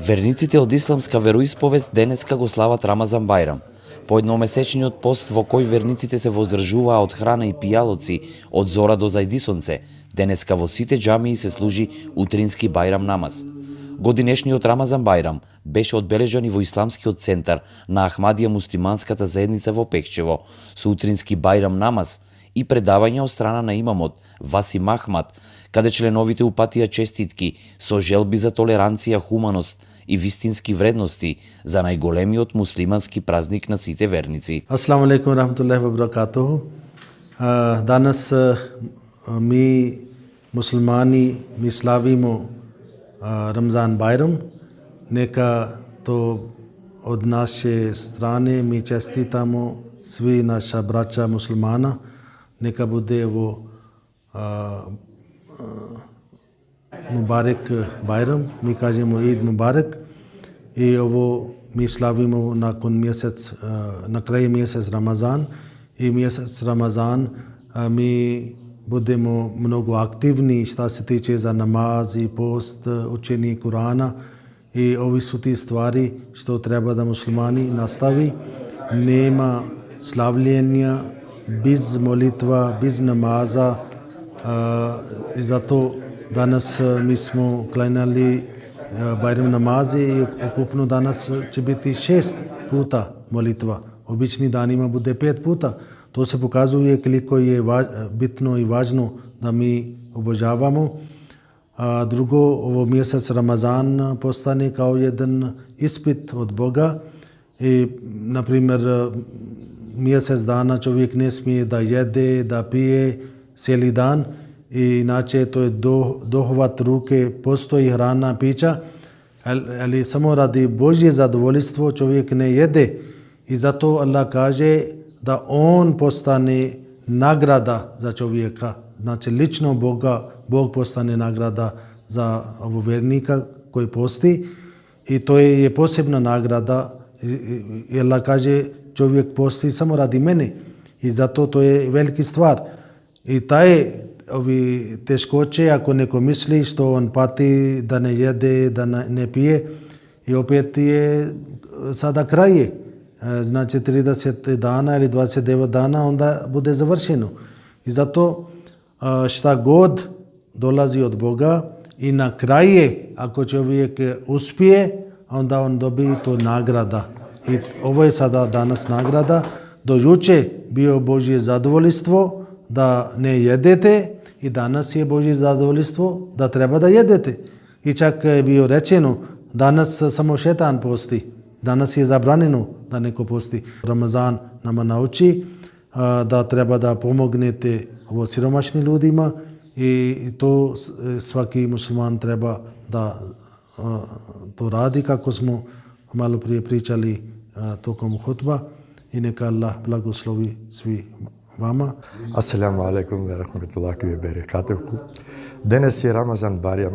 Верниците од исламска вероисповест денеска го слават Рамазан Бајрам. По едномесечниот пост во кој верниците се воздржуваа од храна и пијалоци од зора до зајди сонце, денеска во сите џамии се служи утрински Бајрам намаз. Годинешниот Рамазан Бајрам беше одбележан и во Исламскиот центар на Ахмадија муслиманската заедница во Пехчево со утрински Бајрам намаз и предавање од страна на имамот Васим Ахмад, каде членовите упатија честитки со желби за толеранција, хуманост и вистински вредности за најголемиот муслимански празник на сите верници. Ассаламу алейкум рахматуллахи ва баракатуху. Danas mi muslimani mi slavimo Ramazan Bajram. Neka to od naše strane mi čestitamo svi naša braća muslimana. Neka bude ovo Mubarak Bajram, mi kažemo Eid Mubarak i ovo mi slavimo nakon mjesec, na kraju mjesec Ramazan i mjesec Ramazan mi budemo mnogo aktivni šta se tiče za namaz i post, učenje Kurana i ovi su ti stvari što treba da muslimani nastavi. Nema slavljenja bez molitva, bez namaza i zato danas mi smo klanjali Bajram namaze i ukupno danas će biti 6 puta molitva. Obični danima bude 5 puta. To se pokazuje koliko je bitno i važno da mi obožavamo. A drugo, ovo mjesec Ramazan postane kao jedan ispit od Boga. I, na primjer, mjesec dana čovjek ne smije da jede, da pije cijeli dan. I inače to je dohvat ruke, postoji hrana, pića, ali samo radi Božje zadovoljstvo čovjek ne jede. I zato Allah kaže da on postane nagrada za čovjeka. Znači lično Bog postane nagrada za vernika koji posti i to je posebna nagrada. I Allah kaže čovjek posti samo radi mene i zato to je veliki stvar. I ovi teškoće, ako neko misli što on pati da ne jede, da ne pije i opet je sada kraj. Znači 30 dana ili 29 dana onda bude završeno. I zato šta god dolazi od Boga i na kraje ako čovjek uspije, onda on dobije to nagrada. I ovo je sada danas nagrada. Do juče bio Božje zadovoljstvo da ne jedete i danas je Božje zadovoljstvo da treba da jedete. I čak je bio rečeno, danas samo šetan posti. Danas je zabranjeno da neko posti. Ramazan nama nauči da treba da pomognete siromašnim ljudima i to svaki musliman treba da to radi kako smo malo prije pričali tokom hutba i neka Allah blagoslovi svi vama. Assalamu alaikum wa rahmatullahi wa barakatuhu. Денес е Рамазан Бајрам.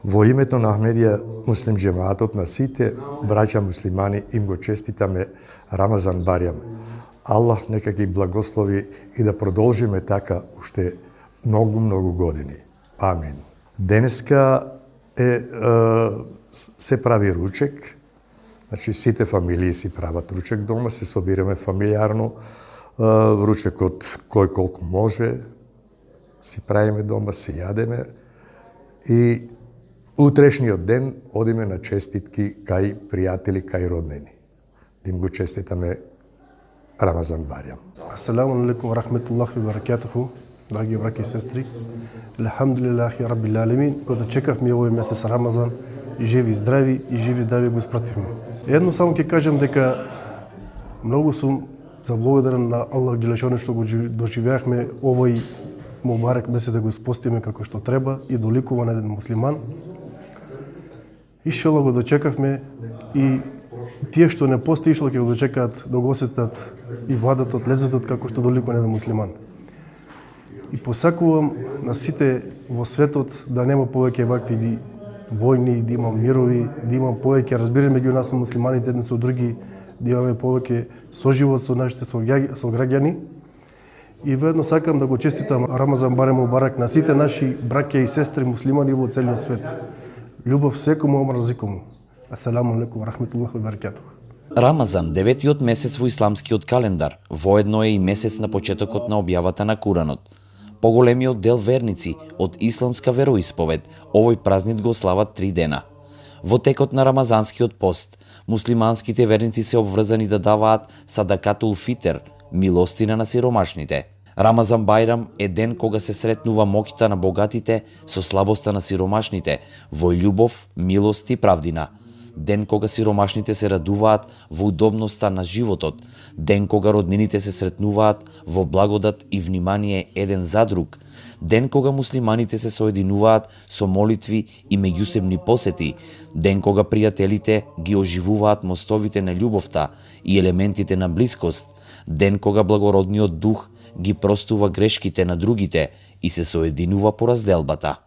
Во името на Ахмедија муслим џемаатот на сите браќа муслимани им го честитаме Рамазан Бајрам. Аллах нека ги благослови и да продолжиме така уште многу години. Амин. Денеска се прави ручек. Значи сите фамилии си прават ручек дома, се собираме фамилиарно. Ручекот кој колку може, си правиме дома, си јадеме и утрешниот ден одиме на честитки кај пријатели, кај роднини. Да им го честитаме Рамазан Бајрам. Ассаламу алейкум ва рахматуллахи ва баракатуху, драги браќи и сестри. Алхамдулилахи раббил алемин, кога чекавме овој месец Рамазан, и живи здрави го испративме. Едно само ќе кажам дека многу сум заблагодарен на Аллах Джелешану што го доживеавме овој мубарак месец да го испостиме како што треба и доликува на еден муслиман. Иншалла го дочекавме и тие што не пости иншалла ќе го дочекаат да го осетат ибадатот, лезетот како што доликува на еден муслиман. И посакувам на сите во светот да нема повеќе вакви војни, да има мирови, да има повеќе разбирање меѓу нас муслиманите едни со други, да имаме повеќе соживот со нашите сограѓани. И ведно сакам да го честитам Рамазан Бајрам Мубарак на сите наши браќа и сестри муслимани во целиот свет. љубов секому омраз зикому. Асаламу алейкум ва рахметуллах ва баракатух. Рамазан, 9-тиот месец во исламскиот календар, воедно е и месец на почетокот на објавата на Куранот. Поголемиот дел верници од исламска вероисповед овој празник го слават 3 дена. Во текот на рамазанскиот пост, муслиманските верници се обврзани да даваат садакатул фитер, милостина на сиромашните. Рамазан Бајрам е ден кога се сретнува моќта на богатите со слабоста на сиромашните, во љубов, милост и правдина. Ден кога сиромашните се радуваат во удобноста на животот, ден кога роднините се сретнуваат во благодат и внимание еден за друг, ден кога муслиманите се соединуваат со молитви и меѓусебни посети, ден кога пријателите ги оживуваат мостовите на љубовта и елементите на блискост, ден кога благородниот дух ги простува грешките на другите и се соединува по разделбата.